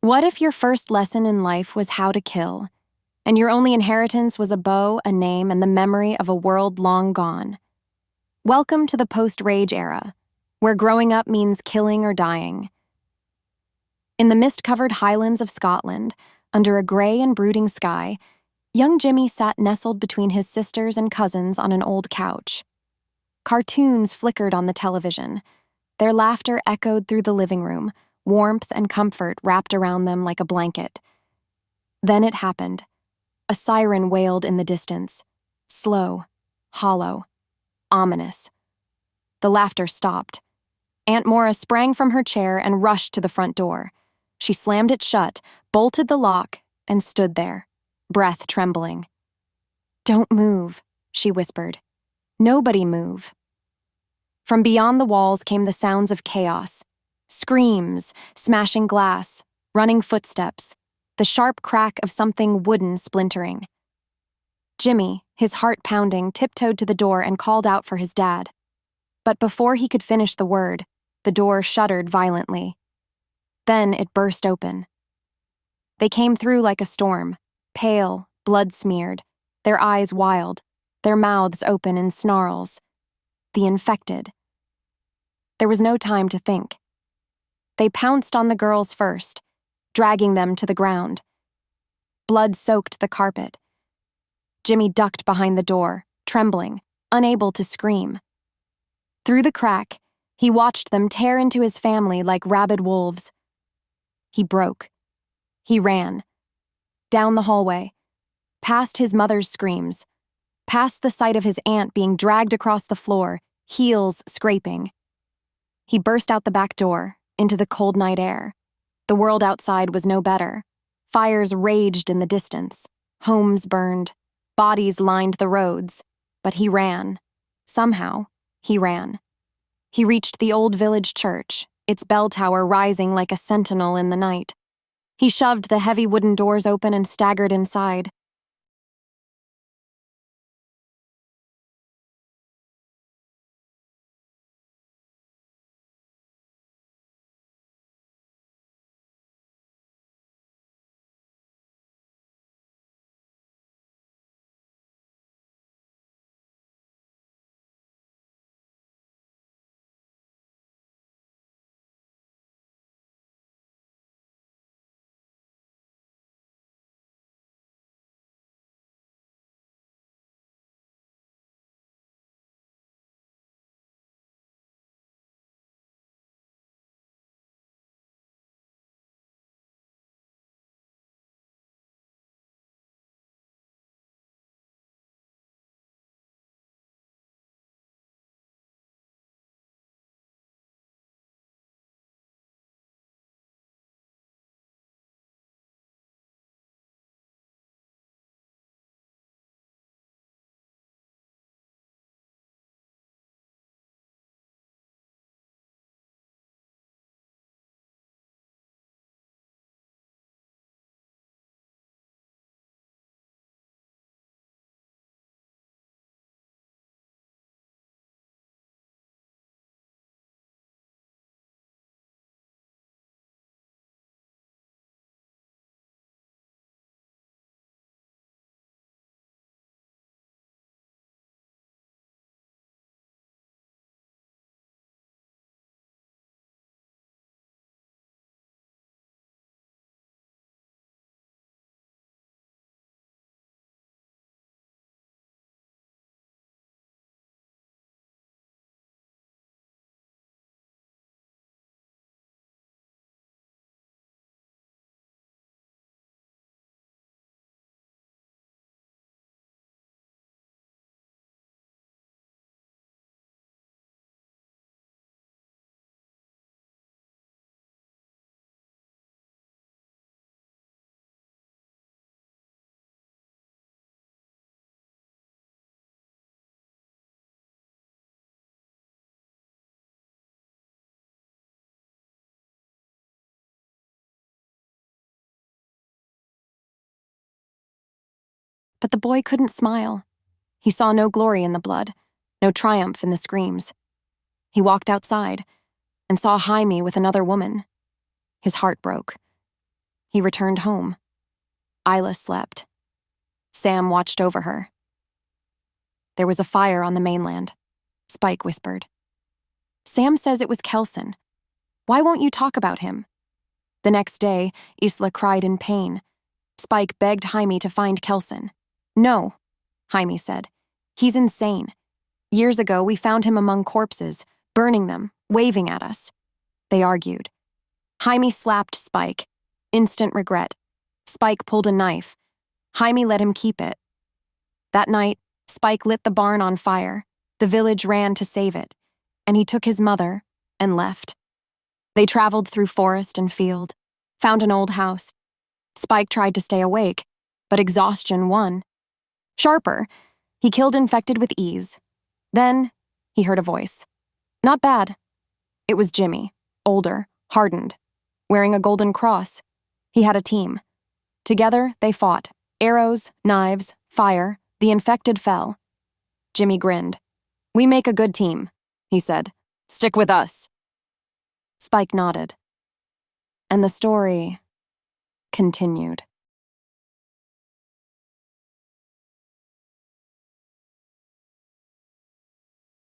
What if your first lesson in life was how to kill, and your only inheritance was a bow, a name, and the memory of a world long gone? Welcome to the post-rage era, where growing up means killing or dying. In the mist-covered highlands of Scotland, under a gray and brooding sky, young Jimmy sat nestled between his sisters and cousins on an old couch. Cartoons flickered on the television. Their laughter echoed through the living room, warmth and comfort wrapped around them like a blanket. Then it happened. A siren wailed in the distance, slow, hollow, ominous. The laughter stopped. Aunt Maura sprang from her chair and rushed to the front door. She slammed it shut, bolted the lock, and stood there, breath trembling. "Don't move," she whispered. "Nobody move." From beyond the walls came the sounds of chaos. Screams, smashing glass, running footsteps, the sharp crack of something wooden splintering. Jimmy, his heart pounding, tiptoed to the door and called out for his dad. But before he could finish the word, the door shuddered violently. Then it burst open. They came through like a storm, pale, blood-smeared, their eyes wild, their mouths open in snarls. The infected. There was no time to think. They pounced on the girls first, dragging them to the ground. Blood soaked the carpet. Jimmy ducked behind the door, trembling, unable to scream. Through the crack, he watched them tear into his family like rabid wolves. He broke. He ran. Down the hallway. Past his mother's screams. Past the sight of his aunt being dragged across the floor, heels scraping. He burst out the back door, into the cold night air. The world outside was no better. Fires raged in the distance. Homes burned. Bodies lined the roads. But he ran. Somehow, he ran. He reached the old village church, its bell tower rising like a sentinel in the night. He shoved the heavy wooden doors open and staggered inside. But the boy couldn't smile. He saw no glory in the blood, no triumph in the screams. He walked outside and saw Jaime with another woman. His heart broke. he returned home. Isla slept. Sam watched over her. There was a fire on the mainland, Spike whispered. Sam says it was Kelson. Why won't you talk about him? The next day, Isla cried in pain. Spike begged Jaime to find Kelson. No, Jaime said. He's insane. Years ago, we found him among corpses, burning them, waving at us. They argued. Jaime slapped Spike. Instant regret. Spike pulled a knife. Jaime let him keep it. That night, Spike lit the barn on fire. The village ran to save it, and he took his mother and left. They traveled through forest and field, found an old house. Spike tried to stay awake, but exhaustion won. Sharper, he killed infected with ease. Then, he heard a voice. Not bad. It was Jimmy, older, hardened, wearing a golden cross. He had a team. Together, they fought. Arrows, knives, fire, the infected fell. Jimmy grinned. We make a good team, he said. Stick with us. Spike nodded. And the story continued.